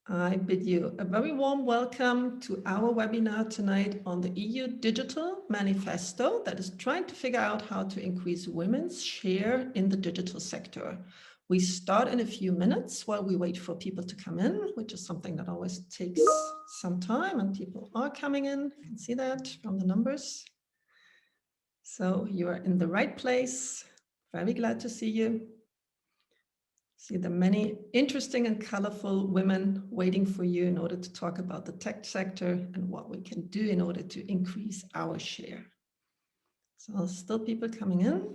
I bid you a very warm welcome to our webinar tonight on the EU Digital Manifesto that is trying to figure out how to increase women's share in the digital sector. We start in a few minutes while we wait for people to come in, which is something that always takes some time, and people are coming in. You can see that from the numbers. So you are in the right place. Very glad to see you. See the many interesting and colorful women waiting for you in order to talk about the tech sector and what we can do in order to increase our share. So still people coming in.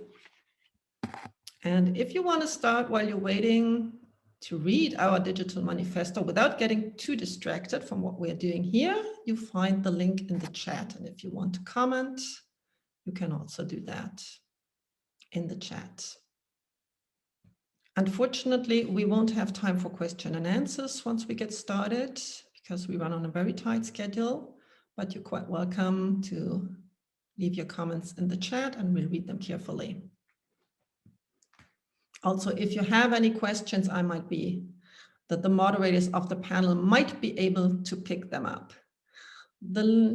And if you want to start while you're waiting to read our digital manifesto without getting too distracted from what we're doing here, you find the link in the chat. And if you want to comment, you can also do that in the chat. Unfortunately, we won't have time for question and answers once we get started because we run on a very tight schedule, but you're quite welcome to leave your comments in the chat and we'll read them carefully. Also, if you have any questions, the moderators of the panel might be able to pick them up.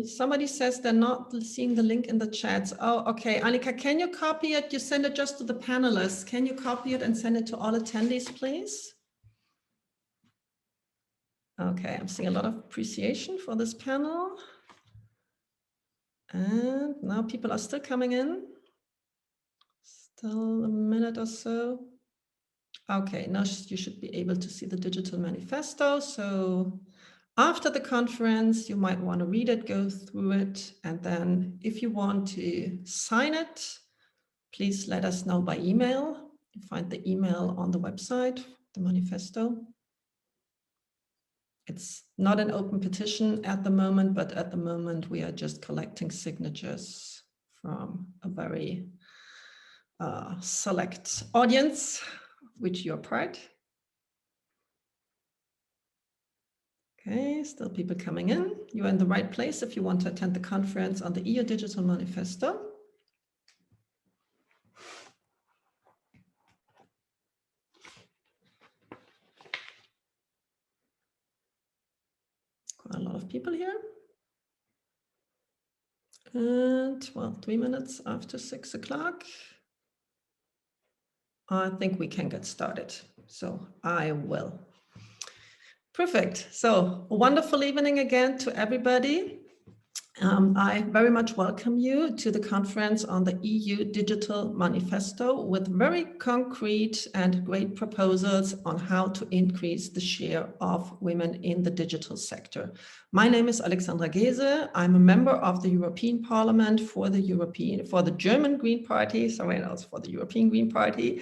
Somebody says they're not seeing the link in the chats. Oh, okay. Annika, can you copy it? You send it just to the panelists. Can you copy it and send it to all attendees, please? Okay, I'm seeing a lot of appreciation for this panel. And now people are still coming in. Still a minute or so. Okay, now you should be able to see the digital manifesto. So after the conference, you might want to read it, go through it, and then if you want to sign it, please let us know by email. You find the email on the website, the manifesto. It's not an open petition at the moment, but at the moment we are just collecting signatures from a very select audience, which you're part. Okay, still people coming in. You're in the right place if you want to attend the conference on the EU Digital Manifesto. Quite a lot of people here. And well, 3 minutes after 6 o'clock. I think we can get started. So I will. Perfect. So a wonderful evening again to everybody. I very much welcome you to the conference on the EU Digital Manifesto with very concrete and great proposals on how to increase the share of women in the digital sector. My name is Alexandra Geese. I'm a member of the European Parliament for the German Green Party, for the European Green Party.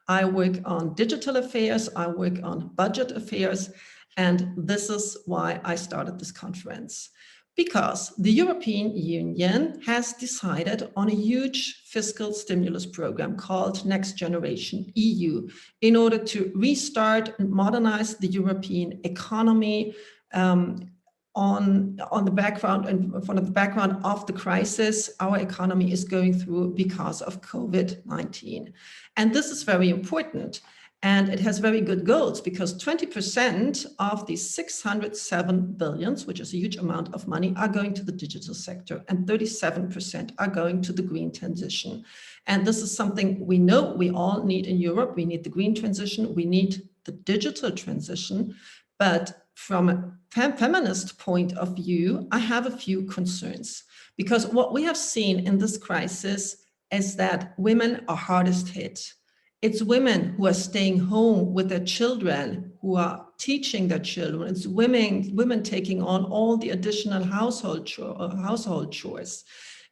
I work on digital affairs, I work on budget affairs, and this is why I started this conference. Because the European Union has decided on a huge fiscal stimulus program called Next Generation EU in order to restart and modernize the European economy on the background and in front of the background of the crisis our economy is going through because of COVID-19. And this is very important. And it has very good goals because 20% of the 607 billions, which is a huge amount of money, are going to the digital sector and 37% are going to the green transition. And this is something we know we all need in Europe. We need the green transition, we need the digital transition. But from a feminist point of view, I have a few concerns because what we have seen in this crisis is that women are hardest hit. It's women who are staying home with their children, who are teaching their children. It's women taking on all the additional household chores.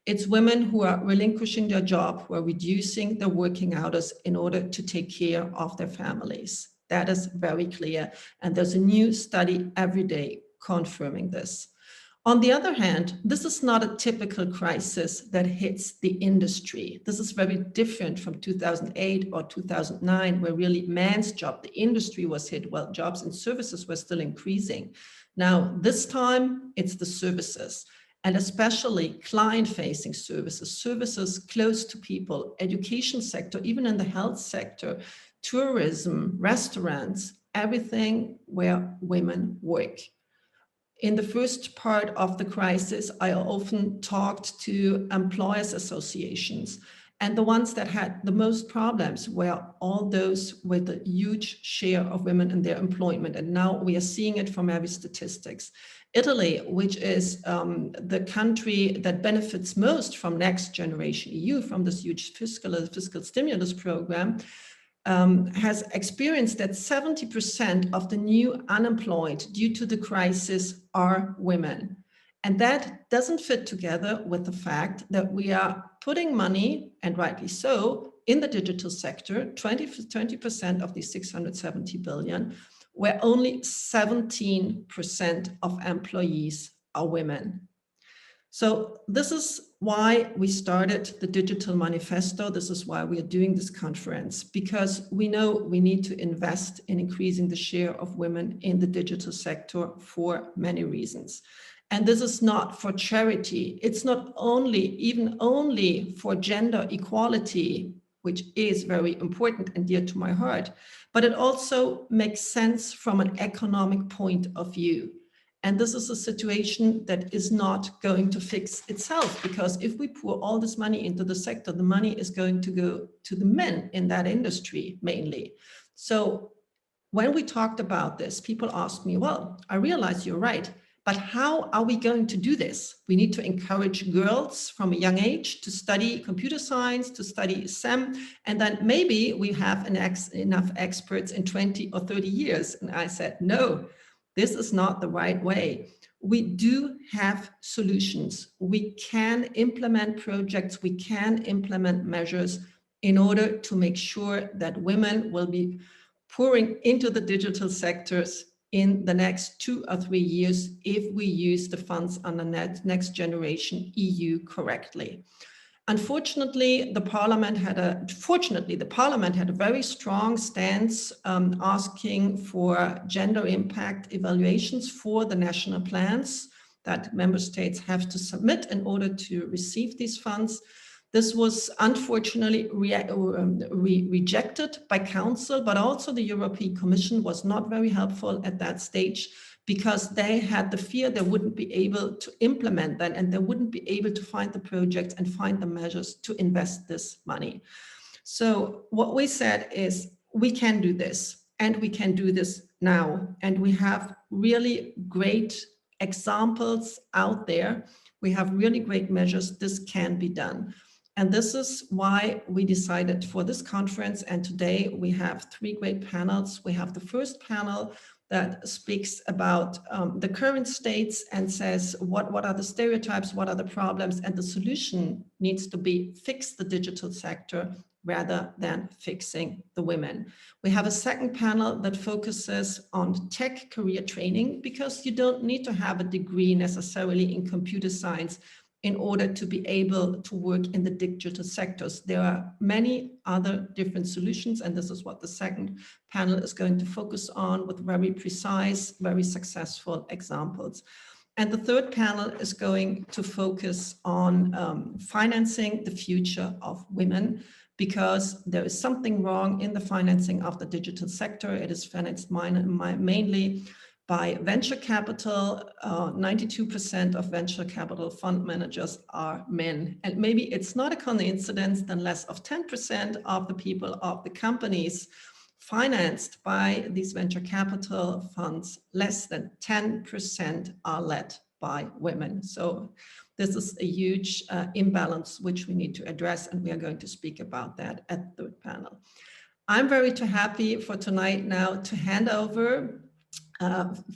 It's women who are relinquishing their job, who are reducing their working hours in order to take care of their families. That is very clear. And there's a new study every day confirming this. On the other hand, this is not a typical crisis that hits the industry. This is very different from 2008 or 2009, where really man's job, the industry was hit, while jobs and services were still increasing. Now, this time it's the services, and especially client-facing services, services close to people, education sector, even in the health sector, tourism, restaurants, everything where women work. In the first part of the crisis, I often talked to employers associations, and the ones that had the most problems were all those with a huge share of women in their employment. And now we are seeing it from every statistics. Italy, which is the country that benefits most from Next Generation EU, from this huge fiscal stimulus program, has experienced that 70% of the new unemployed due to the crisis are women. And that doesn't fit together with the fact that we are putting money, and rightly so, in the digital sector, 20% of the 670 billion, where only 17% of employees are women. So this is why we started the Digital Manifesto. This is why we are doing this conference, because we know we need to invest in increasing the share of women in the digital sector for many reasons. And this is not for charity. It's not even only for gender equality, which is very important and dear to my heart, but it also makes sense from an economic point of view. And this is a situation that is not going to fix itself, because if we pour all this money into the sector, the money is going to go to the men in that industry mainly. So when we talked about this, people asked me, well, I realize you're right, but how are we going to do this? We need to encourage girls from a young age to study computer science, to study STEM, and then maybe we have enough experts in 20 or 30 years. And I said, no, this is not the right way. We do have solutions. We can implement projects, we can implement measures in order to make sure that women will be pouring into the digital sectors in the next 2 or 3 years if we use the funds under Next Generation EU correctly. Unfortunately, the Parliament had a very strong stance asking for gender impact evaluations for the national plans that member states have to submit in order to receive these funds. This was unfortunately rejected by Council, but also the European Commission was not very helpful at that stage, because they had the fear they wouldn't be able to implement that, and they wouldn't be able to find the projects and find the measures to invest this money. So what we said is, we can do this, and we can do this now. And we have really great examples out there. We have really great measures. This can be done. And this is why we decided for this conference. And today we have 3 great panels. We have the first panel that speaks about the current states and says, what are the stereotypes, what are the problems, and the solution needs to be fix the digital sector rather than fixing the women. We have a second panel that focuses on tech career training, because you don't need to have a degree necessarily in computer science in order to be able to work in the digital sectors. There are many other different solutions, and this is what the second panel is going to focus on, with very precise, very successful examples. And the third panel is going to focus on financing the future of women, because there is something wrong in the financing of the digital sector. It is financed mainly by venture capital. 92% of venture capital fund managers are men. And maybe it's not a coincidence that less of 10% of the people of the companies financed by these venture capital funds, less than 10% are led by women. So this is a huge imbalance which we need to address, and we are going to speak about that at the third panel. I'm very happy for tonight now to hand over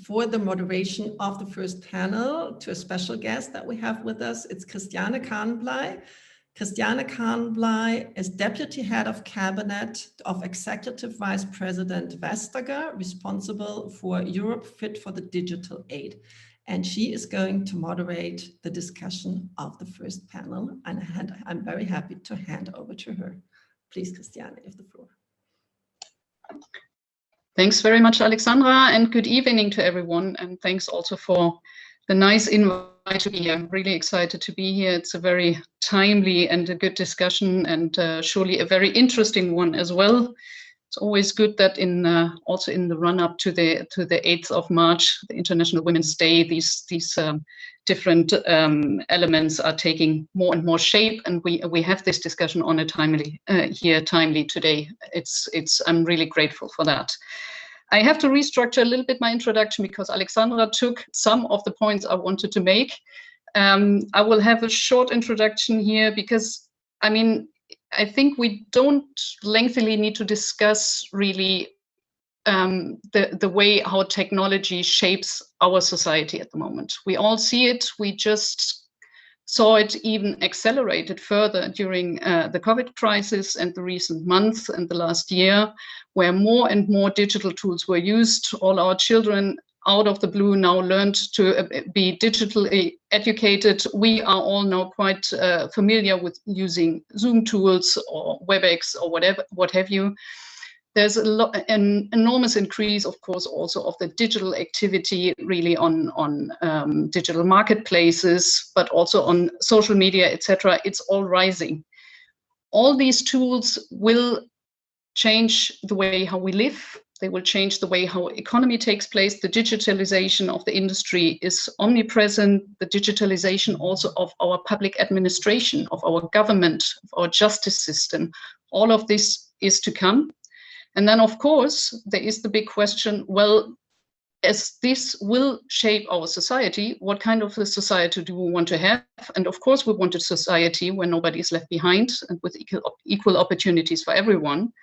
for the moderation of the first panel to a special guest that we have with us. It's Christiane Canenbley. Christiane Canenbley is Deputy Head of Cabinet of Executive Vice President Vestager, responsible for Europe Fit for the Digital Age. And she is going to moderate the discussion of the first panel. And I'm very happy to hand over to her. Please, Christiane, you have the floor. Thanks very much, Alexandra, and good evening to everyone. And thanks also for the nice invite to be here. I'm really excited to be here. It's a very timely and a good discussion, and surely a very interesting one as well. It's always good that in also in the run-up to the 8th of March, the International Women's Day, these different elements are taking more and more shape, and we have this discussion on a timely today. I'm really grateful for that. I have to restructure a little bit my introduction because Alexandra took some of the points I wanted to make. I will have a short introduction here because, I mean, I think we don't lengthily need to discuss really the way how technology shapes our society at the moment. We all see it. We just saw it even accelerated further during the COVID crisis and the recent months and the last year, where more and more digital tools were used. All our children out of the blue now learned to be digitally educated. We are all now quite familiar with using Zoom tools or WebEx or what have you. There's an enormous increase, of course, also of the digital activity really on digital marketplaces, but also on social media, etc. It's all rising. All these tools will change the way how we live. They will change the way how economy takes place. The digitalization of the industry is omnipresent. The digitalization also of our public administration, of our government, of our justice system. All of this is to come. And then, of course, there is the big question, well, as this will shape our society, what kind of a society do we want to have? And of course, we want a society where nobody is left behind and with equal opportunities for everyone.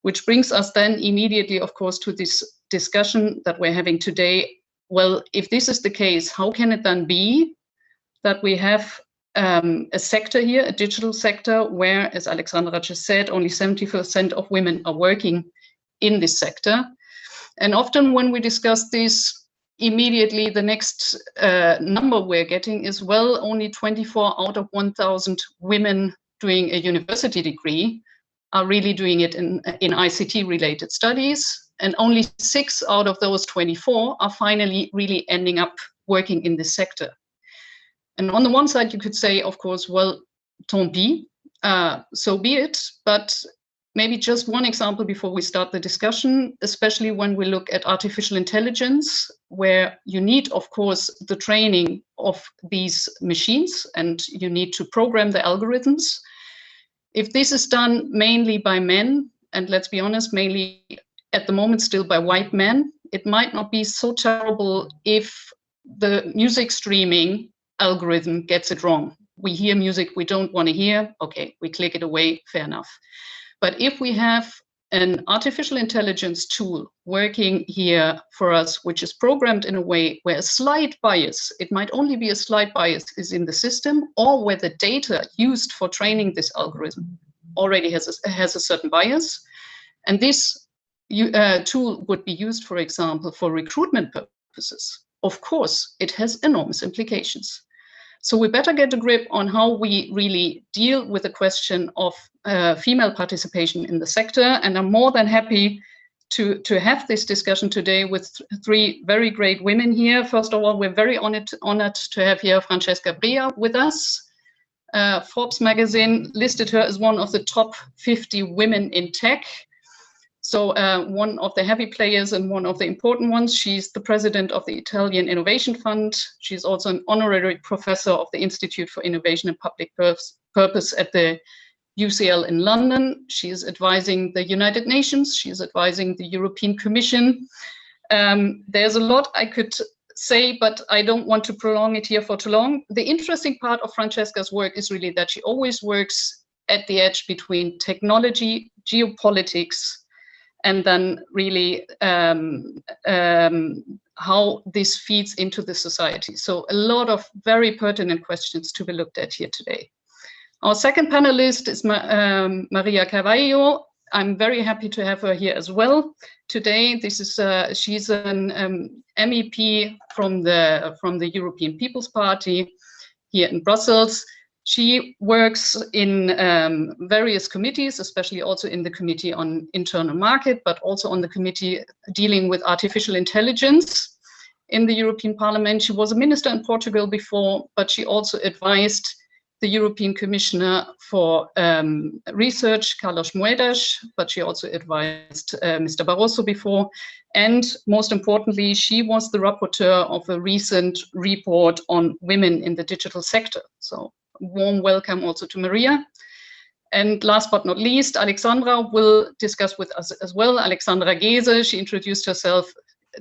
Which brings us then immediately, of course, to this discussion that we're having today. Well, if this is the case, how can it then be that we have a sector here, a digital sector, where, as Alexandra just said, only 70% of women are working in this sector? And often when we discuss this, immediately the next number we're getting is, well, only 24 out of 1,000 women doing a university degree are really doing it in ICT-related studies, and only 6 out of those 24 are finally really ending up working in this sector. And on the one side, you could say, of course, well, tant pis, so be it, but maybe just one example before we start the discussion, especially when we look at artificial intelligence, where you need, of course, the training of these machines, and you need to program the algorithms. If this is done mainly by men, and let's be honest, mainly at the moment still by white men, it might not be so terrible if the music streaming algorithm gets it wrong. We hear music we don't want to hear, okay, we click it away, fair enough. But if we have an artificial intelligence tool working here for us, which is programmed in a way where a slight bias, it might only be a slight bias, is in the system, or where the data used for training this algorithm already has a certain bias, and this tool would be used, for example, for recruitment purposes, of course, it has enormous implications. So we better get a grip on how we really deal with the question of female participation in the sector. And I'm more than happy to have this discussion today with 3 very great women here. First of all, we're very honored to have here Francesca Bria with us. Forbes magazine listed her as one of the top 50 women in tech. So one of the heavy players and one of the important ones. She's the president of the Italian Innovation Fund. She's also an honorary professor of the Institute for Innovation and Public Purpose at the UCL in London. She is advising the United Nations. She is advising the European Commission. There's a lot I could say, but I don't want to prolong it here for too long. The interesting part of Francesca's work is really that she always works at the edge between technology, geopolitics, and then really how this feeds into the society. So a lot of very pertinent questions to be looked at here today. Our second panelist is Maria Cavallo. I'm very happy to have her here as well today. This is she's an MEP from the European People's Party here in Brussels. She works in various committees, especially also in the Committee on Internal Market, but also on the committee dealing with artificial intelligence in the European Parliament. She was a minister in Portugal before, but she also advised the European Commissioner for Research, Carlos Moedas, but she also advised Mr. Barroso before. And most importantly, she was the rapporteur of a recent report on women in the digital sector. So warm welcome also to Maria. And last but not least, Alexandra will discuss with us as well. Alexandra Geese, she introduced herself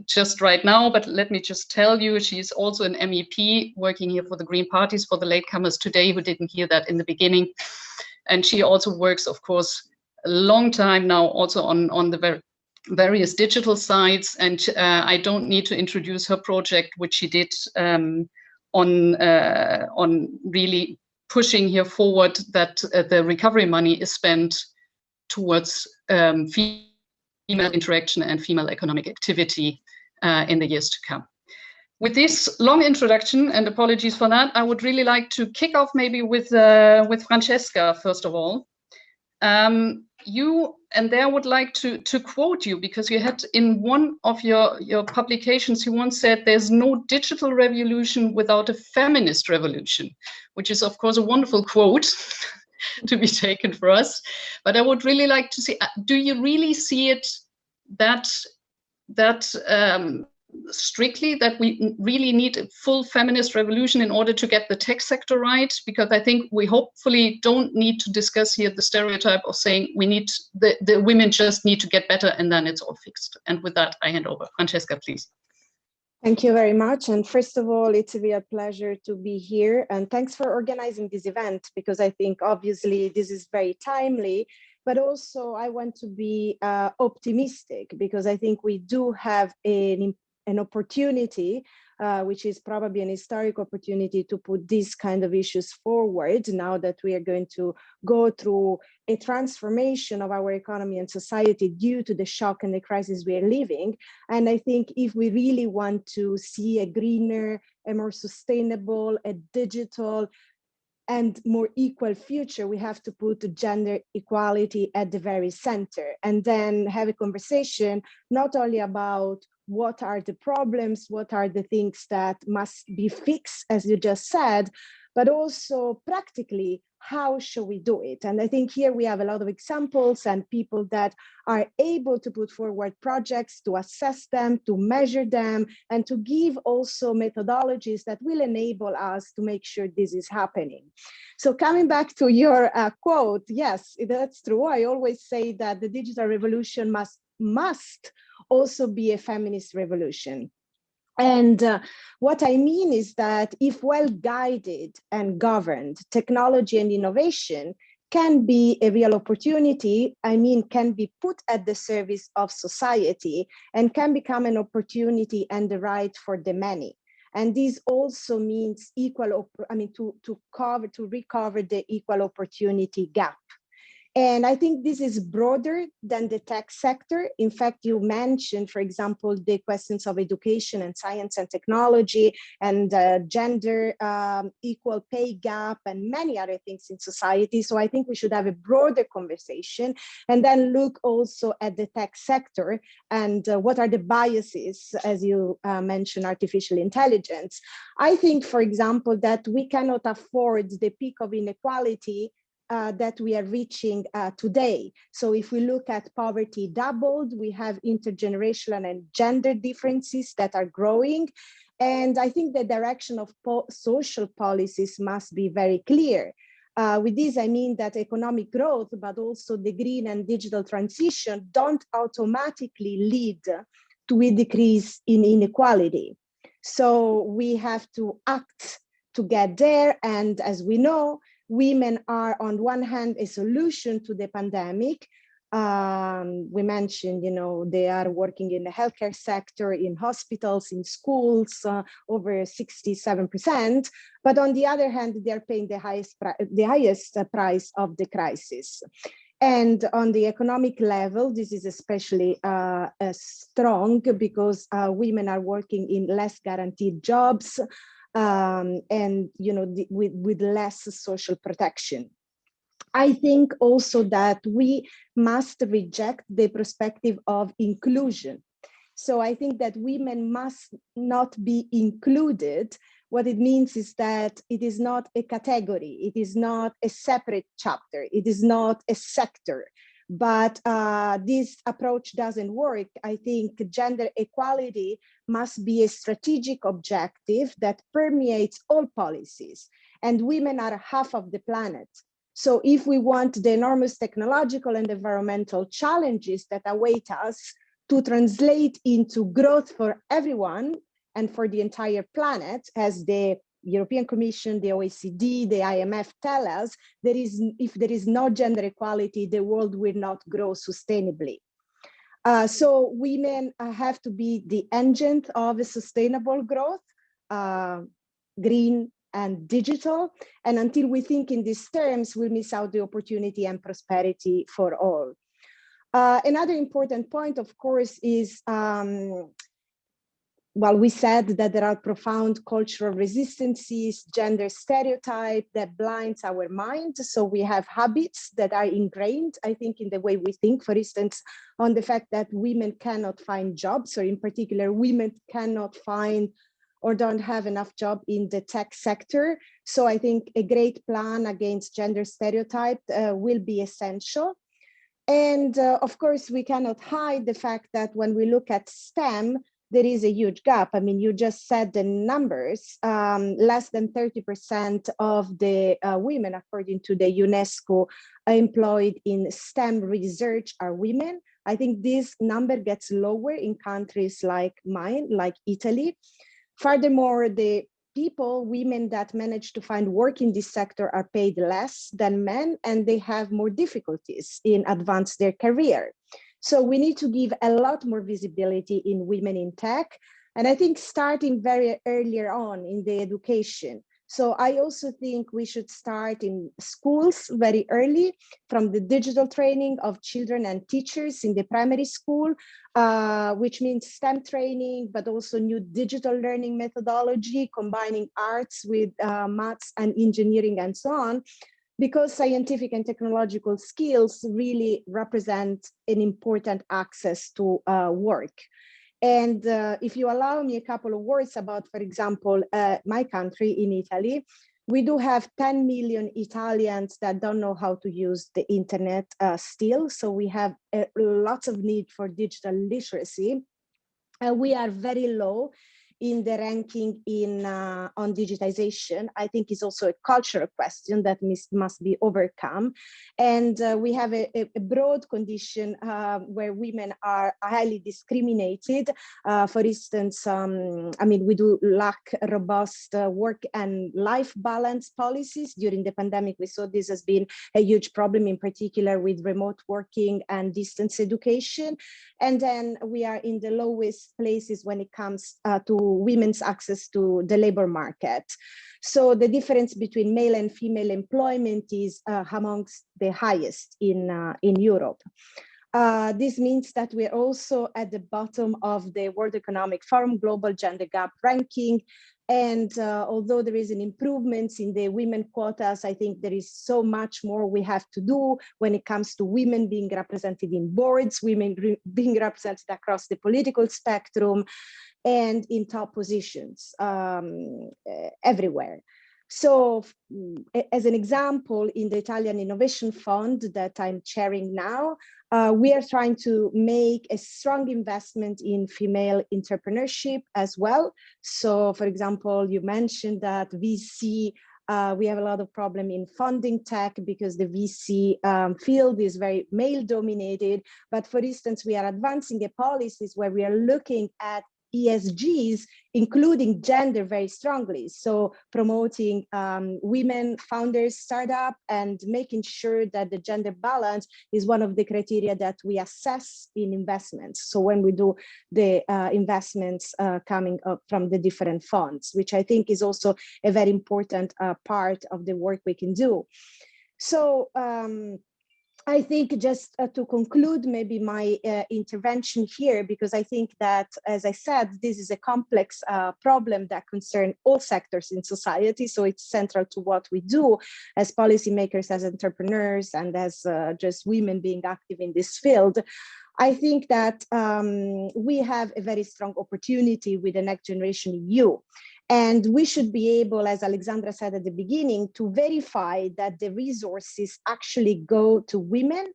just right now, but let me just tell you, she's also an MEP working here for the Green Parties for the latecomers today who didn't hear that in the beginning. And she also works, of course, a long time now also on the various digital sites. And I don't need to introduce her project, which she did on really pushing here forward that the recovery money is spent towards female interaction and female economic activity in the years to come. With this long introduction, and apologies for that, I would really like to kick off maybe with Francesca, first of all. I would like to quote you, because you had in one of your publications, you once said, there's no digital revolution without a feminist revolution, which is of course a wonderful quote to be taken for us. But I would really like to see, do you really see it that strictly, that we really need a full feminist revolution in order to get the tech sector right? Because I think we hopefully don't need to discuss here the stereotype of saying we need the women just need to get better and then it's all fixed. And with that, I hand over. Francesca, please. Thank you very much. And first of all, it's a real pleasure to be here. And thanks for organizing this event, because I think obviously this is very timely, but also I want to be optimistic, because I think we do have an opportunity, which is probably an historic opportunity to put these kind of issues forward now that we are going to go through a transformation of our economy and society due to the shock and the crisis we are living. And I think if we really want to see a greener, a more sustainable, a digital, and more equal future, we have to put gender equality at the very center, and then have a conversation not only about what are the problems, what are the things that must be fixed, as you just said, but also practically, how should we do it? And I think here we have a lot of examples and people that are able to put forward projects, to assess them, to measure them, and to give also methodologies that will enable us to make sure this is happening. So coming back to your quote, yes, that's true. I always say that the digital revolution must also be a feminist revolution. And what I mean is that if well guided and governed, technology and innovation can be a real opportunity, can be put at the service of society and can become an opportunity and the right for the many. And this also means to recover the equal opportunity gap. And I think this is broader than the tech sector. In fact, you mentioned, for example, the questions of education and science and technology and gender equal pay gap and many other things in society. So I think we should have a broader conversation and then look also at the tech sector and what are the biases, as you mentioned, artificial intelligence. I think, for example, that we cannot afford the peak of inequality that we are reaching today. So if we look at poverty doubled, we have intergenerational and gender differences that are growing. And I think the direction of social policies must be very clear. With this, I mean that economic growth, but also the green and digital transition don't automatically lead to a decrease in inequality. So we have to act to get there. And as we know, women are on one hand a solution to the pandemic. We mentioned, they are working in the healthcare sector, in hospitals, in schools, over 67%. But on the other hand, they are paying the highest price of the crisis. And on the economic level, this is especially strong because women are working in less guaranteed jobs, and with less social protection. I think also that we must reject the perspective of inclusion. So I think that women must not be included, What it means is that it is not a category, it is not a separate chapter, it is not a sector. But this approach doesn't work. I think gender equality must be a strategic objective that permeates all policies. And women are half of the planet. So if we want the enormous technological and environmental challenges that await us to translate into growth for everyone and for the entire planet, as the European Commission, the OECD, the IMF tell us, if there is no gender equality, the world will not grow sustainably. So women have to be the engine of a sustainable growth, green and digital. And until we think in these terms, we'll miss out the opportunity and prosperity for all. Another important point, of course, is well, we said that there are profound cultural resistances, gender stereotype that blinds our mind. So we have habits that are ingrained, I think, in the way we think, for instance, on the fact that women cannot find jobs, or in particular, women cannot find or don't have enough job in the tech sector. So I think a great plan against gender stereotype will be essential. And of course, we cannot hide the fact that when we look at STEM, there is a huge gap. I mean, you just said the numbers, less than 30% of the women, according to the UNESCO, employed in STEM research are women. I think this number gets lower in countries like mine, like Italy. Furthermore, the women that manage to find work in this sector are paid less than men, and they have more difficulties in advance their career. So we need to give a lot more visibility in women in tech. And I think starting very earlier on in the education. So I also think we should start in schools very early, from the digital training of children and teachers in the primary school, which means STEM training, but also new digital learning methodology, combining arts with maths and engineering and so on, because scientific and technological skills really represent an important access to work. And if you allow me a couple of words about, for example, my country in Italy, we do have 10 million Italians that don't know how to use the internet still. So we have lots of need for digital literacy. We are very low in the ranking on digitization. I think is also a cultural question that must be overcome. And we have a broad condition where women are highly discriminated. For instance, I mean, we do lack robust work and life balance policies. During the pandemic, we saw this has been a huge problem, in particular with remote working and distance education. And then we are in the lowest places when it comes to women's access to the labor market. So the difference between male and female employment is amongst the highest in Europe. This means that we're also at the bottom of the World Economic Forum Global Gender Gap ranking. And although there is an improvement in the women quotas, I think there is so much more we have to do when it comes to women being represented in boards, women being represented across the political spectrum, and in top positions everywhere. So as an example, in the Italian Innovation Fund that I'm chairing now, we are trying to make a strong investment in female entrepreneurship as well. So for example, you mentioned that VC, we have a lot of problem in funding tech because the VC field is very male dominated. But for instance, we are advancing a policies where we are looking at ESGs, including gender very strongly. So promoting women founders, startup, and making sure that the gender balance is one of the criteria that we assess in investments. So when we do the investments coming up from the different funds, which I think is also a very important part of the work we can do. So I think just to conclude maybe my intervention here, because I think that, as I said, this is a complex problem that concerns all sectors in society. So it's central to what we do as policymakers, as entrepreneurs, and as just women being active in this field. I think that we have a very strong opportunity with the Next Generation EU. And we should be able, as Alexandra said at the beginning, to verify that the resources actually go to women.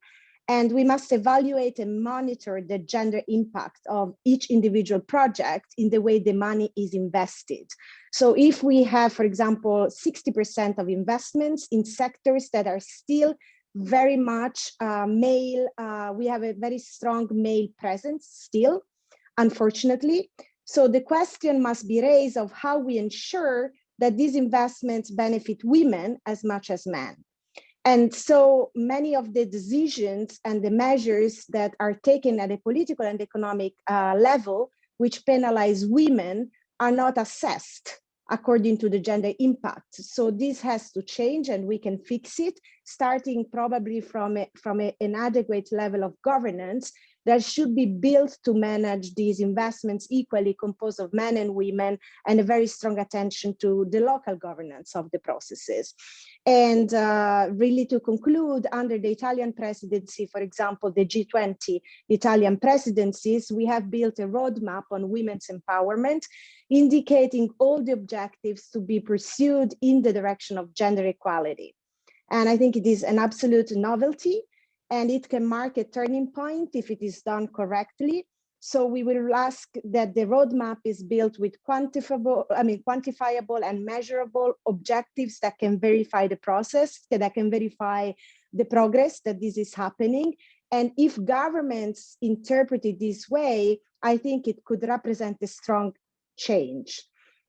And we must evaluate and monitor the gender impact of each individual project in the way the money is invested. So if we have, for example, 60% of investments in sectors that are still very much male, we have a very strong male presence still, unfortunately. So the question must be raised of how we ensure that these investments benefit women as much as men. And so many of the decisions and the measures that are taken at a political and economic level, which penalize women, are not assessed according to the gender impact. So this has to change, and we can fix it, starting probably from an adequate level of governance that should be built to manage these investments equally composed of men and women, and a very strong attention to the local governance of the processes. And really to conclude, under the Italian presidency, for example, the G20 Italian presidencies, we have built a roadmap on women's empowerment, indicating all the objectives to be pursued in the direction of gender equality. And I think it is an absolute novelty, and it can mark a turning point if it is done correctly. So we will ask that the roadmap is built with quantifiable and measurable objectives that can verify the process, that can verify the progress that this is happening. And if governments interpret it this way, I think it could represent a strong change.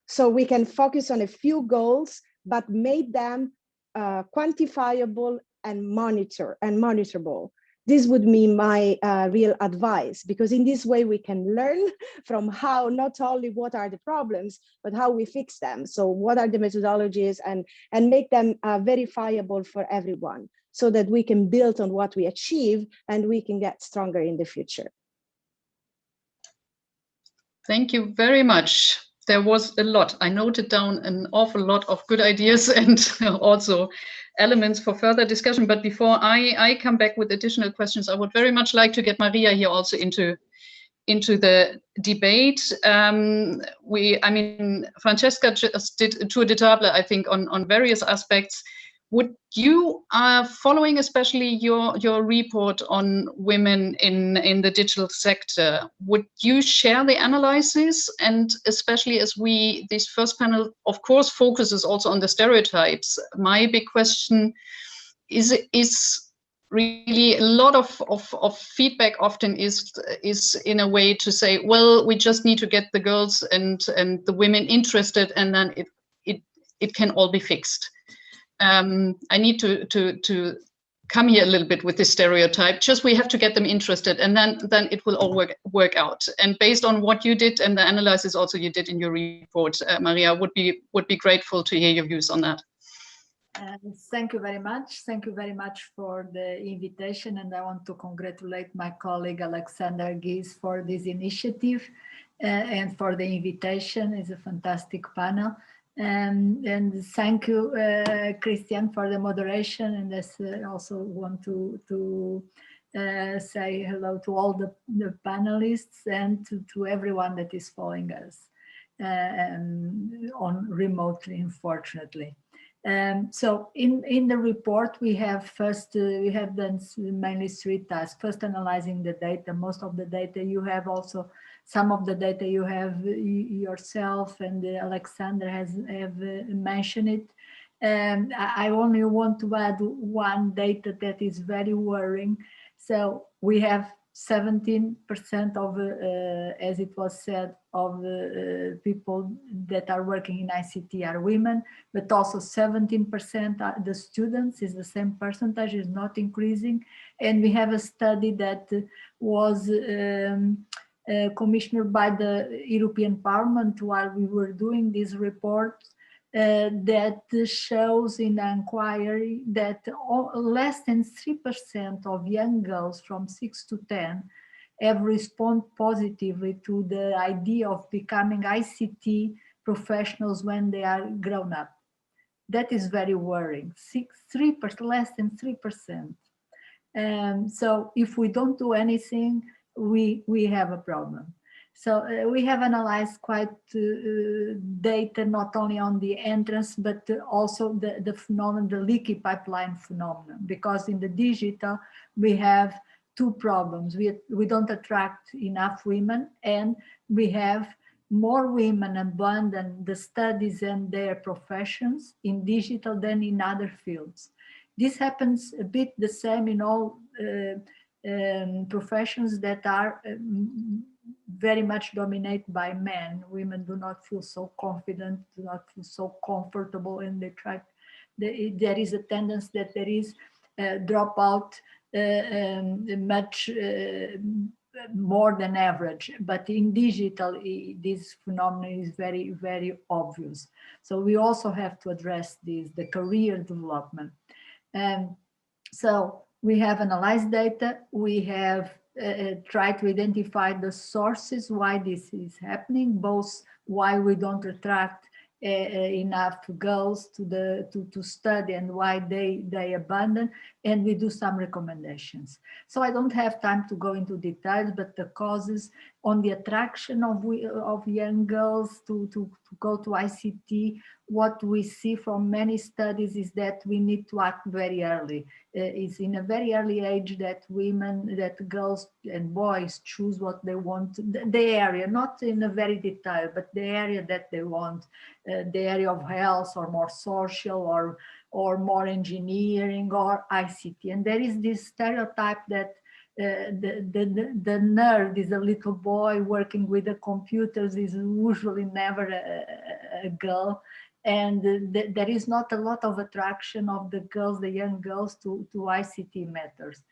So we can focus on a few goals, but make them quantifiable and monitorable. This would be my real advice, because in this way we can learn from how, not only what are the problems, but how we fix them. So what are the methodologies, and make them verifiable for everyone, so that we can build on what we achieve and we can get stronger in the future. Thank you very much. There was a lot. I noted down an awful lot of good ideas and also elements for further discussion. But before I come back with additional questions, I would very much like to get Maria here also into the debate. Francesca just did a tour de table, I think, on various aspects. Would you, following especially your report on women in the digital sector, would you share the analysis? And especially as this first panel, of course, focuses also on the stereotypes. My big question is really a lot of feedback often is in a way to say, well, we just need to get the girls and the women interested, and then it can all be fixed. I need to come here a little bit with this stereotype. Just we have to get them interested, and then it will all work out. And based on what you did and the analysis also you did in your report, Maria, would be grateful to hear your views on that. Thank you very much. Thank you very much for the invitation, and I want to congratulate my colleague Alexandra Geese for this initiative and for the invitation. It's a fantastic panel. And thank you, Christiane, for the moderation. And I also want to say hello to all the panelists and to everyone that is following us on remotely, unfortunately. So in the report, we have done mainly three tasks. First, analyzing the data. Most of the data you have, also some of the data you have yourself, and Alexandra have mentioned it. And I only want to add one data that is very worrying. So we have 17% of, as it was said, of people that are working in ICT are women, but also 17% are the students, is the same percentage, is not increasing. And we have a study that was commissioned by the European Parliament while we were doing this report, that shows in the inquiry that less than 3% of young girls from 6 to 10 have responded positively to the idea of becoming ICT professionals when they are grown up. That is very worrying. 3%, less than 3%. So if we don't do anything, we have a problem. So we have analyzed quite data not only on the entrance, but also the phenomenon, the leaky pipeline phenomenon, because in the digital, we have two problems. We don't attract enough women, and we have more women abandon the studies and their professions in digital than in other fields. This happens a bit the same in all professions that are very much dominated by men. Women do not feel so confident, do not feel so comfortable, and they try. There is a tendency that there is dropout much more than average, but in digital, this phenomenon is very, very obvious. So we also have to address this, the career development. So we have analyzed data, we have tried to identify the sources why this is happening, both why we don't attract enough girls to study and why they abandon, and we do some recommendations. So I don't have time to go into details, but the causes on the attraction of young girls to go to ICT, what we see from many studies is that we need to act very early. It's in a very early age that girls and boys choose what they want, the area, not in a very detail, but the area that they want, the area of health or more social or more engineering or ICT. And there is this stereotype that the nerd is a little boy working with the computers, is usually never a girl. And there is not a lot of attraction of the girls, the young girls, to ICT matters.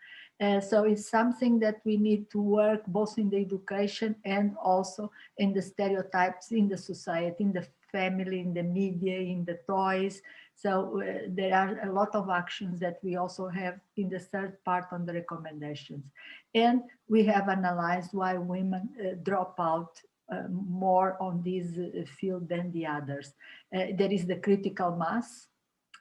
So it's something that we need to work both in the education and also in the stereotypes in the society, in the family, in the media, in the toys. So there are a lot of actions that we also have in the third part on the recommendations. And we have analyzed why women drop out more on this field than the others. There is the critical mass.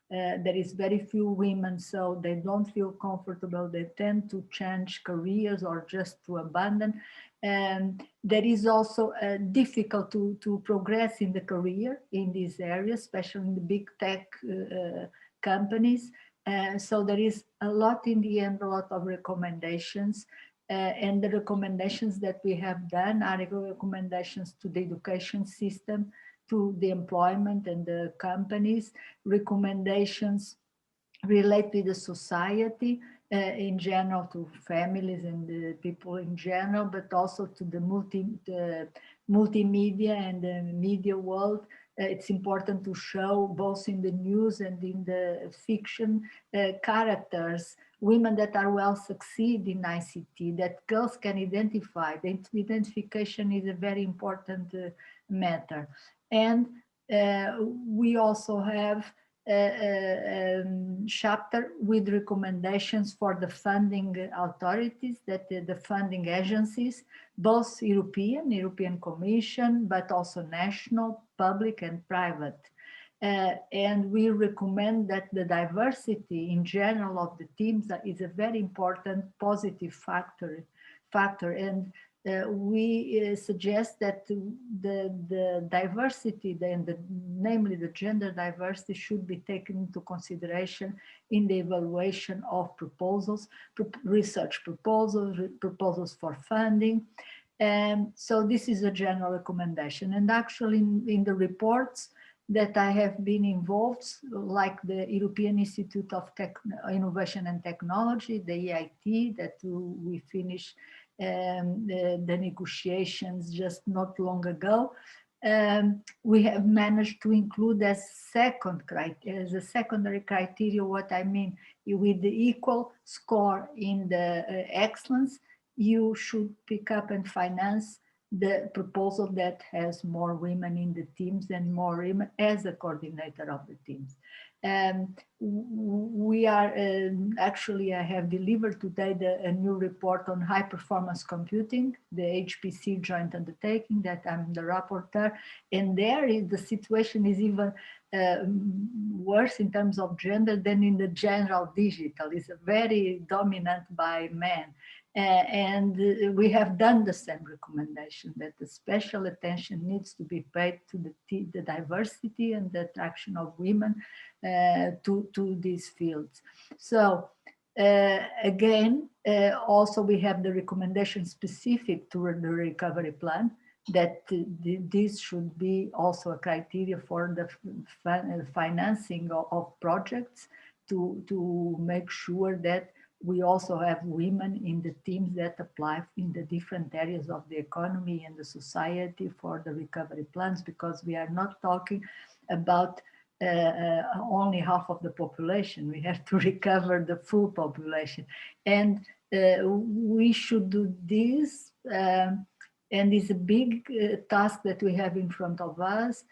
There is very few women, so they don't feel comfortable. They tend to change careers or just to abandon. And there is also difficult to progress in the career in this area, especially in the big tech companies. So there is a lot in the end, a lot of recommendations. And the recommendations that we have done are recommendations to the education system, to the employment and the companies, recommendations relate to the society in general, to families and the people in general, but also to the multimedia and the media world. It's important to show both in the news and in the fiction characters, women that are well succeed in ICT, that girls can identify. The identification is a very important matter. And we also have a chapter with recommendations for the funding authorities, that the funding agencies, both European Commission, but also national, public and private. And we recommend that the diversity in general of the teams is a very important positive factor. And we suggest that the diversity, namely the gender diversity, should be taken into consideration in the evaluation of proposals, research proposals, proposals for funding. And so this is a general recommendation. And actually in the reports that I have been involved, like the European Institute of Innovation and Technology, the EIT, that we finished the negotiations just not long ago, we have managed to include as a secondary criteria, what I mean, with the equal score in the excellence, you should pick up and finance the proposal that has more women in the teams and more women as a coordinator of the teams. We are actually, I have delivered today a new report on high performance computing, the HPC joint undertaking that I'm the rapporteur, and there the situation is even worse in terms of gender than in the general digital. It's very dominant by men. And we have done the same recommendation that the special attention needs to be paid to the diversity and the attraction of women to these fields. So again, also we have the recommendation specific to the recovery plan, that this should be also a criteria for the financing of projects to make sure that we also have women in the teams that apply in the different areas of the economy and the society for the recovery plans, because we are not talking about only half of the population. We have to recover the full population. And we should do this, and it's a big task that we have in front of us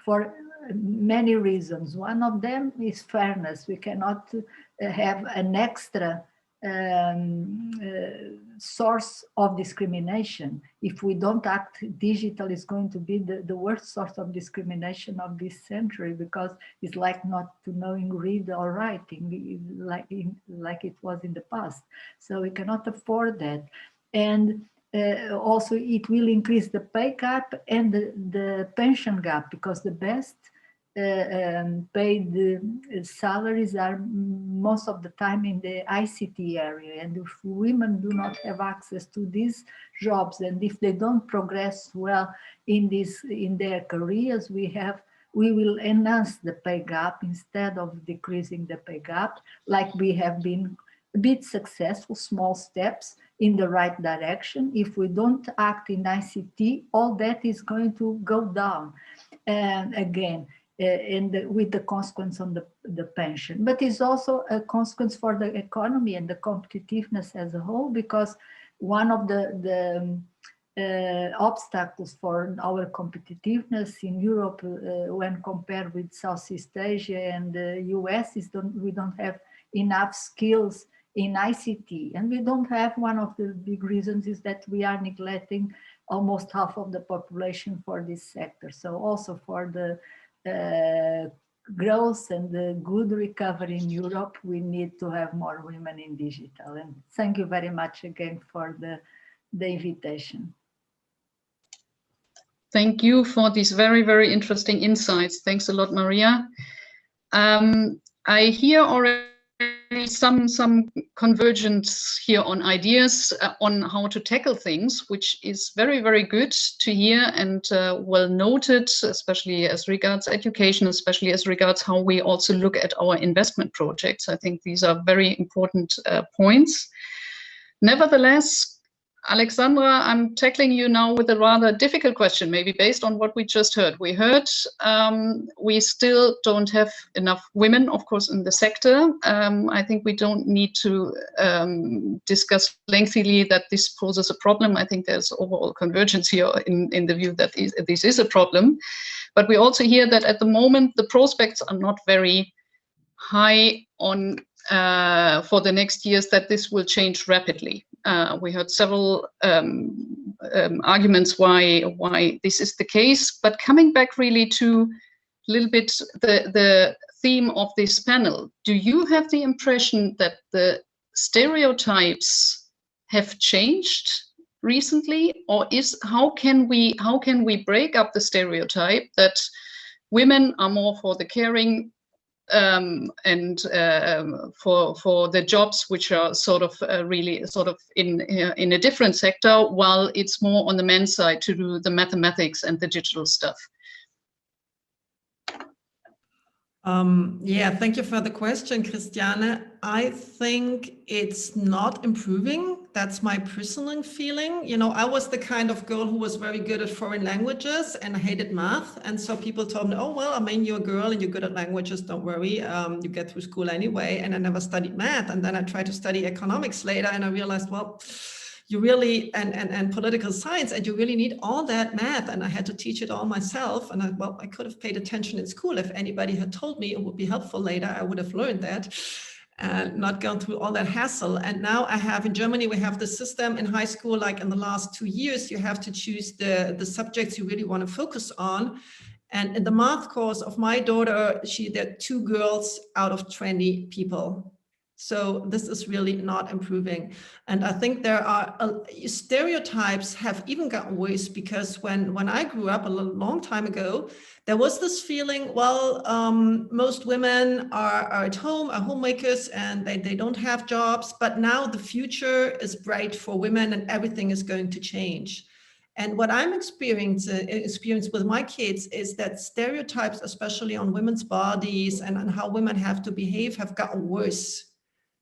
for many reasons. One of them is fairness. We cannot have an extra source of discrimination. If we don't act, digital is going to be the worst source of discrimination of this century, because it's like not to knowing read or writing like it was in the past. So we cannot afford that. And also it will increase the pay gap and the pension gap, because the best paid salaries are most of the time in the ICT area. And if women do not have access to these jobs, and if they don't progress well in their careers, we will enhance the pay gap instead of decreasing the pay gap, like we have been a bit successful, small steps in the right direction. If we don't act in ICT, all that is going to go down. And again, with the consequence on the pension. But it's also a consequence for the economy and the competitiveness as a whole, because one of the obstacles for our competitiveness in Europe when compared with Southeast Asia and the US is we don't have enough skills in ICT. And we don't have, one of the big reasons is that we are neglecting almost half of the population for this sector. So also for the growth and the good recovery in Europe, we need to have more women in digital. And thank you very much again for the invitation. Thank you for these very, very interesting insights. Thanks a lot, Maria. I hear already some convergence here on ideas on how to tackle things, which is very, very good to hear and well noted, especially as regards education, especially as regards how we also look at our investment projects. I think these are very important points. Nevertheless, Alexandra, I'm tackling you now with a rather difficult question, maybe based on what we just heard. We heard we still don't have enough women, of course, in the sector. I think we don't need to discuss lengthily that this poses a problem. I think there's overall convergence here in the view that this is a problem. But we also hear that at the moment, the prospects are not very high on for the next years, that this will change rapidly. We heard several arguments why this is the case, but coming back really to a little bit the theme of this panel, do you have the impression that the stereotypes have changed recently, or how can we break up the stereotype that women are more for the caring and for the jobs which are sort of really sort of in a different sector, while it's more on the men's side to do the mathematics and the digital stuff? Yeah, thank you for the question, Christiane. I think it's not improving. That's my personal feeling. You know, I was the kind of girl who was very good at foreign languages and hated math. And so people told me, oh, well, I mean, you're a girl and you're good at languages, don't worry, you get through school anyway. And I never studied math. And then I tried to study economics later and I realized, well, you really, and political science, and you really need all that math. And I had to teach it all myself. And I could have paid attention in school. If anybody had told me it would be helpful later, I would have learned that and not gone through all that hassle. And now I have, in Germany, we have the system in high school, like in the last 2 years, you have to choose the subjects you really want to focus on. And in the math course of my daughter, there are 2 girls out of 20 people. So this is really not improving. And I think there are stereotypes have even gotten worse, because when I grew up a long time ago, there was this feeling, well, most women are at home, are homemakers, and they don't have jobs, but now the future is bright for women and everything is going to change. And what I'm experiencing with my kids is that stereotypes, especially on women's bodies and how women have to behave, have gotten worse.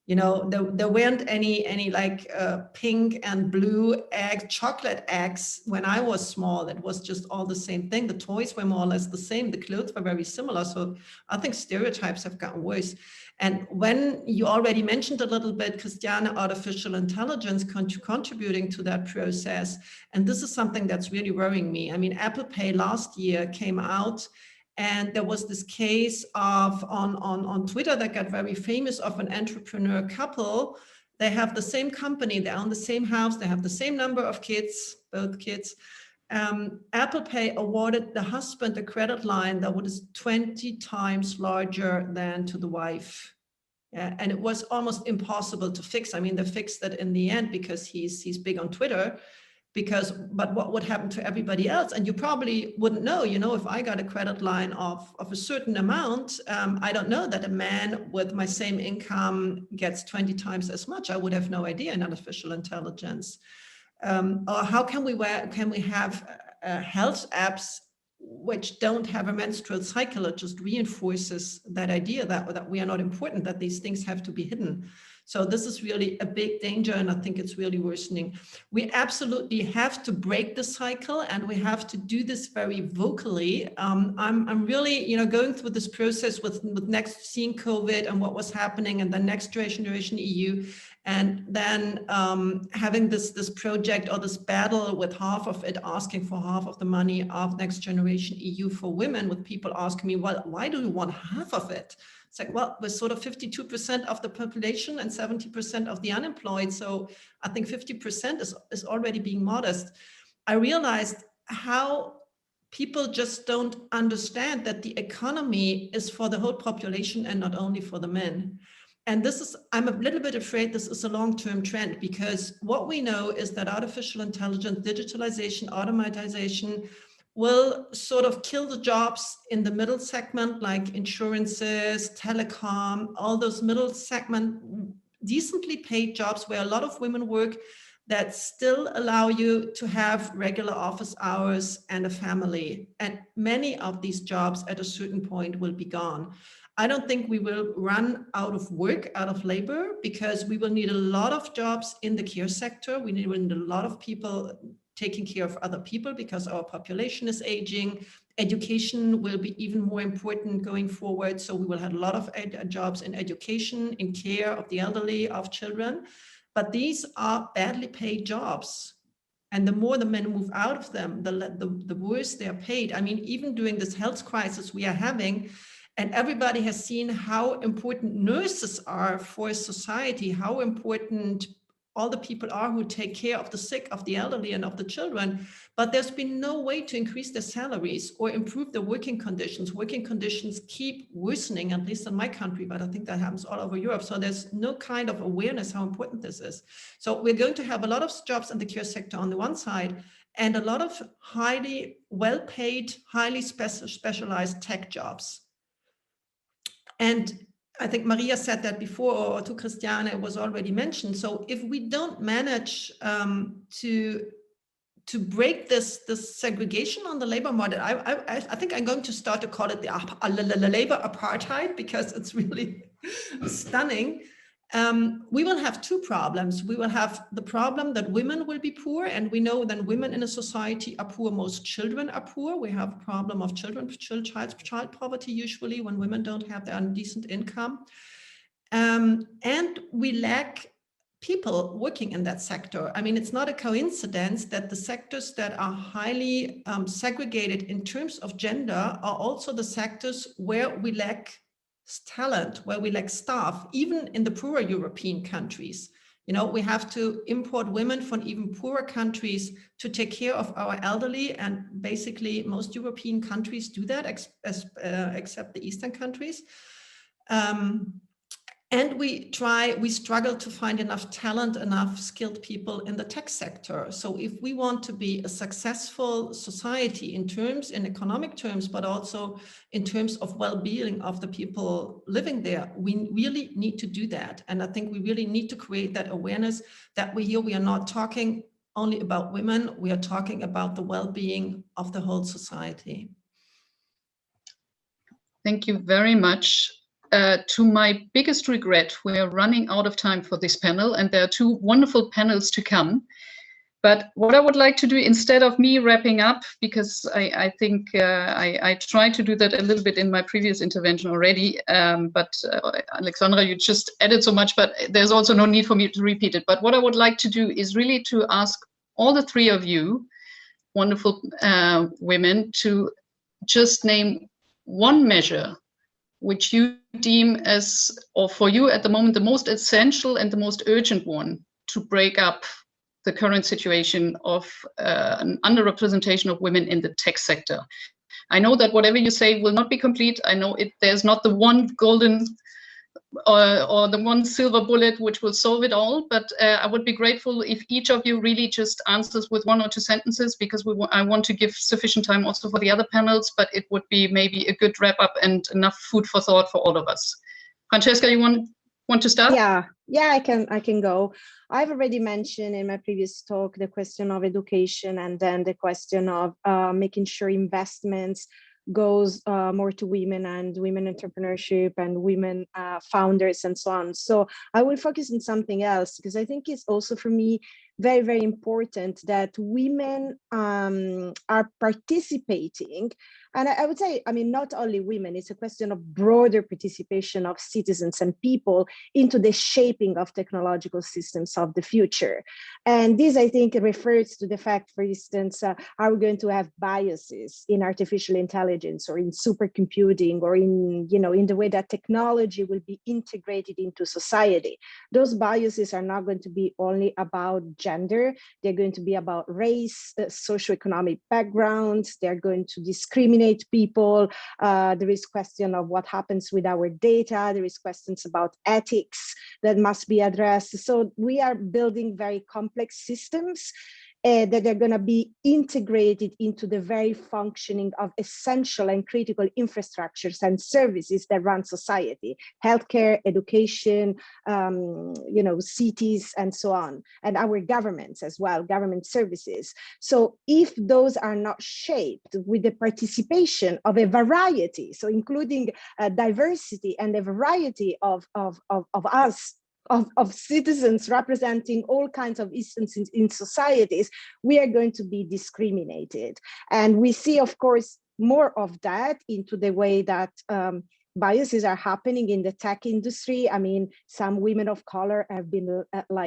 You know, there weren't any like pink and blue chocolate eggs when I was small. It was just all the same thing. The toys were more or less the same. The clothes were very similar. So I think stereotypes have gotten worse. And when you already mentioned a little bit, Christiane, artificial intelligence contributing to that process. And this is something that's really worrying me. I mean, Apple Pay last year came out, and there was this case of on Twitter that got very famous, of an entrepreneur couple. They have the same company, they own the same house, they have the same number of kids, both kids. Apple Pay awarded the husband a credit line that was 20 times larger than to the wife. And it was almost impossible to fix. I mean, they fixed it in the end because he's big on Twitter. But what would happen to everybody else? And you probably wouldn't know, you know, if I got a credit line of a certain amount, I don't know that a man with my same income gets 20 times as much. I would have no idea in artificial intelligence. Or how can we have health apps which don't have a menstrual cycle? It just reinforces that idea that we are not important, that these things have to be hidden. So this is really a big danger, and I think it's really worsening. We absolutely have to break the cycle, and we have to do this very vocally. I'm really, you know, going through this process with next seeing COVID and what was happening, and the Next Generation EU, and then having this project or this battle with half of it asking for half of the money of Next Generation EU for women, with people asking me, well, why do you want half of it? It's like, well, we're sort of 52% of the population and 70% of the unemployed. So I think 50% is already being modest. I realized how people just don't understand that the economy is for the whole population and not only for the men. And this is, I'm a little bit afraid this is a long-term trend, because what we know is that artificial intelligence, digitalization, automatization will sort of kill the jobs in the middle segment, like insurances, telecom, all those middle segment, decently paid jobs where a lot of women work, that still allow you to have regular office hours and a family. And many of these jobs at a certain point will be gone. I don't think we will run out of work, out of labor, because we will need a lot of jobs in the care sector. We need a lot of people taking care of other people because our population is aging. Education will be even more important going forward. So we will have a lot of jobs in education, in care of the elderly, of children. But these are badly paid jobs. And the more the men move out of them, the worse they are paid. I mean, even during this health crisis we are having, and everybody has seen how important nurses are for society, how important all the people are who take care of the sick, of the elderly, and of the children. But there's been no way to increase their salaries or improve their working conditions. Working conditions keep worsening, at least in my country, but I think that happens all over Europe. So there's no kind of awareness how important this is. So we're going to have a lot of jobs in the care sector on the one side, and a lot of highly well-paid, highly specialized tech jobs. And I think Maria said that before, or to Christiane, it was already mentioned. So if we don't manage to break this segregation on the labor market, I think I'm going to start to call it the labor apartheid, because it's really stunning. We will have two problems. We will have the problem that women will be poor, and we know that women in a society are poor. Most children are poor. We have a problem of child poverty usually when women don't have their decent income. And we lack people working in that sector. I mean, it's not a coincidence that the sectors that are highly segregated in terms of gender are also the sectors where we lack talent, where we lack staff, even in the poorer European countries. You know, we have to import women from even poorer countries to take care of our elderly, and basically most European countries do that, except the Eastern countries. And we struggle to find enough talent, enough skilled people in the tech sector. So if we want to be a successful society in economic terms, but also in terms of well-being of the people living there, we really need to do that. And I think we really need to create that awareness that we are not talking only about women, we are talking about the well-being of the whole society. Thank you very much. To my biggest regret, we are running out of time for this panel, and there are two wonderful panels to come. But what I would like to do, instead of me wrapping up, because I think I tried to do that a little bit in my previous intervention already, but Alexandra, you just added so much, but there's also no need for me to repeat it. But what I would like to do is really to ask all the three of you, wonderful women, to just name one measure which you deem as, or for you at the moment, the most essential and the most urgent one to break up the current situation of an underrepresentation of women in the tech sector. I know that whatever you say will not be complete. I know there's not the one golden or the one silver bullet which will solve it all, but I would be grateful if each of you really just answers with 1 or 2 sentences, because I want to give sufficient time also for the other panels, but it would be maybe a good wrap up and enough food for thought for all of us. Francesca, you want to start? Yeah, I can go. I've already mentioned in my previous talk the question of education, and then the question of making sure investments goes more to women and women entrepreneurship and women founders and so on. So I will focus on something else, because I think it's also for me very, very important that women are participating. And I would say, I mean, not only women, it's a question of broader participation of citizens and people into the shaping of technological systems of the future. And this, I think, refers to the fact, for instance, are we going to have biases in artificial intelligence or in supercomputing or in, in the way that technology will be integrated into society? Those biases are not going to be only about gender. They're going to be about race, socioeconomic backgrounds. They're going to discriminate people. There is question of what happens with our data. There is questions about ethics that must be addressed. So we are building very complex systems that are going to be integrated into the very functioning of essential and critical infrastructures and services that run society: healthcare, education, cities, and so on, and our governments as well, government services. So if those are not shaped with the participation of a variety, so including diversity and a variety of us, of citizens representing all kinds of instances in societies, we are going to be discriminated. And we see, of course, more of that into the way that biases are happening in the tech industry. I mean, some women of color have been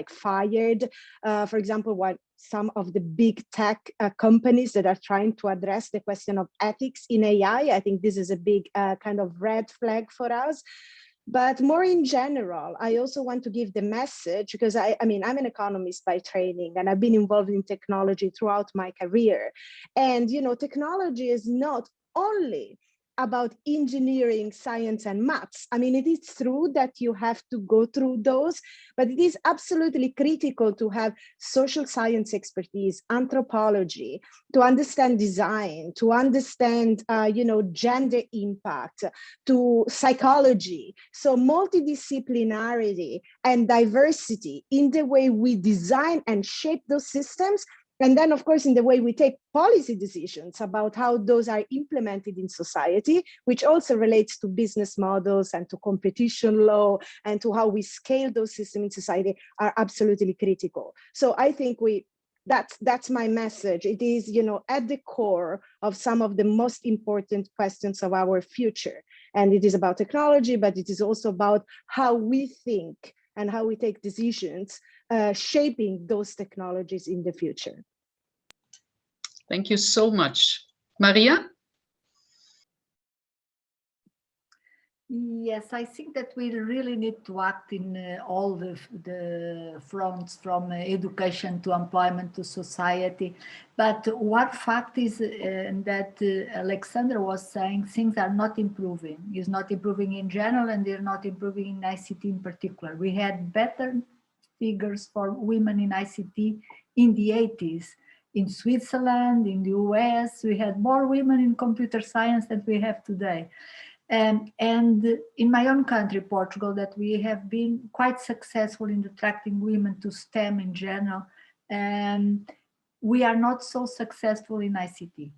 fired. For example, some of the big tech companies that are trying to address the question of ethics in AI. I think this is a big kind of red flag for us. But more in general, I also want to give the message, because I'm an economist by training, and I've been involved in technology throughout my career. And, technology is not only about engineering, science, and maths. I mean, it is true that you have to go through those, but it is absolutely critical to have social science expertise, anthropology, to understand design, to understand, gender impact, to psychology. So multidisciplinarity and diversity in the way we design and shape those systems. And then, of course, in the way we take policy decisions about how those are implemented in society, which also relates to business models and to competition law and to how we scale those systems in society, are absolutely critical. So I think that's my message. It is, at the core of some of the most important questions of our future. And it is about technology, but it is also about how we think and how we take decisions, shaping those technologies in the future. Thank you so much. Maria? Yes, I think that we really need to act in all the fronts, from education to employment to society. But one fact is that Alexandra was saying things are not improving. It's not improving in general, and they're not improving in ICT in particular. We had better figures for women in ICT in the 80s. In Switzerland, in the US, we had more women in computer science than we have today. And in my own country, Portugal, that we have been quite successful in attracting women to STEM in general, we are not so successful in ICT.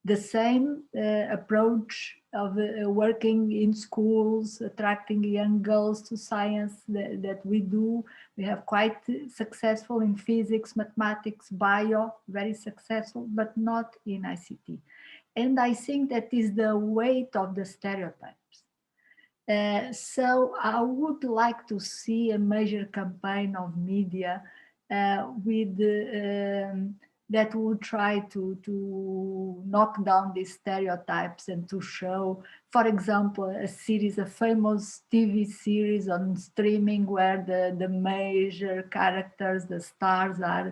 The same approach of working in schools, attracting young girls to science that we do. We have quite successful in physics, mathematics, bio, very successful, but not in ICT. And I think that is the weight of the stereotypes. So I would like to see a major campaign of media with that would try to knock down these stereotypes and to show, for example, a famous TV series on streaming where the major characters, the stars are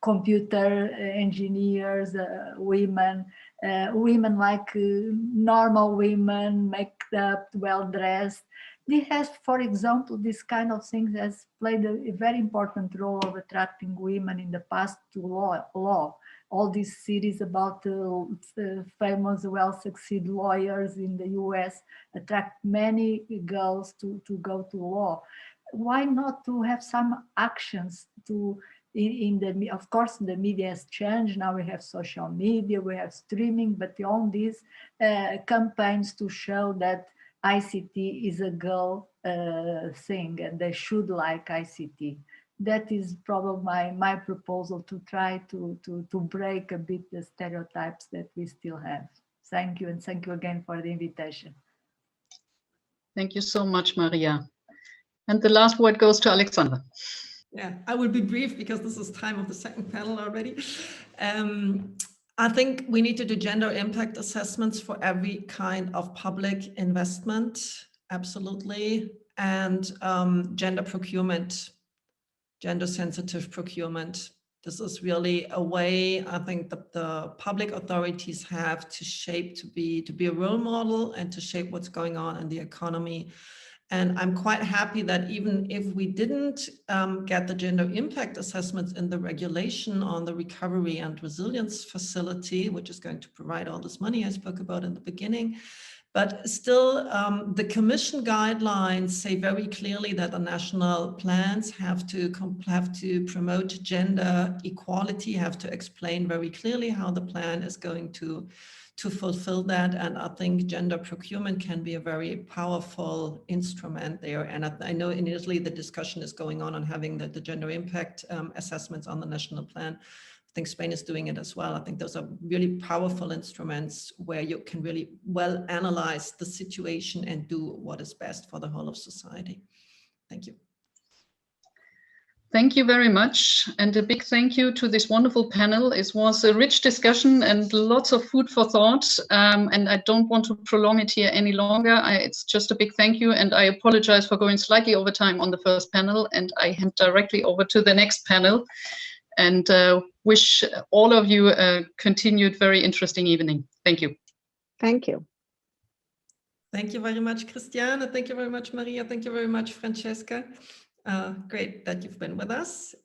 computer engineers, women like normal women, maked up, well dressed. This has, for example, this kind of things has played a very important role of attracting women in the past to law. All these series about famous, well-succeeded lawyers in the US attract many girls to go to law. Why not to have some actions to, of course, the media has changed. Now we have social media, we have streaming, but on these campaigns to show that ICT is a girl thing and they should like ICT. That is probably my proposal, to try to break a bit the stereotypes that we still have. Thank you, and thank you again for the invitation. Thank you so much, Maria. And the last word goes to Alexandra. Yeah, I will be brief because this is time of the second panel already. I think we need to do gender impact assessments for every kind of public investment, absolutely, and gender procurement, gender sensitive procurement. This is really a way I think that the public authorities have to shape to be a role model and to shape what's going on in the economy. And I'm quite happy that even if we didn't get the gender impact assessments in the regulation on the recovery and resilience facility, which is going to provide all this money I spoke about in the beginning, but still the Commission guidelines say very clearly that the national plans have to promote gender equality, have to explain very clearly how the plan is going to fulfill that. And I think gender procurement can be a very powerful instrument there. And I know in Italy, the discussion is going on having the gender impact assessments on the national plan. I think Spain is doing it as well. I think those are really powerful instruments where you can really well analyze the situation and do what is best for the whole of society. Thank you. Thank you very much. And a big thank you to this wonderful panel. It was a rich discussion and lots of food for thought. And I don't want to prolong it here any longer. It's just a big thank you. And I apologize for going slightly over time on the first panel. And I hand directly over to the next panel and wish all of you a continued very interesting evening. Thank you. Thank you. Thank you very much, Christiane. Thank you very much, Maria. Thank you very much, Francesca. Great that you've been with us.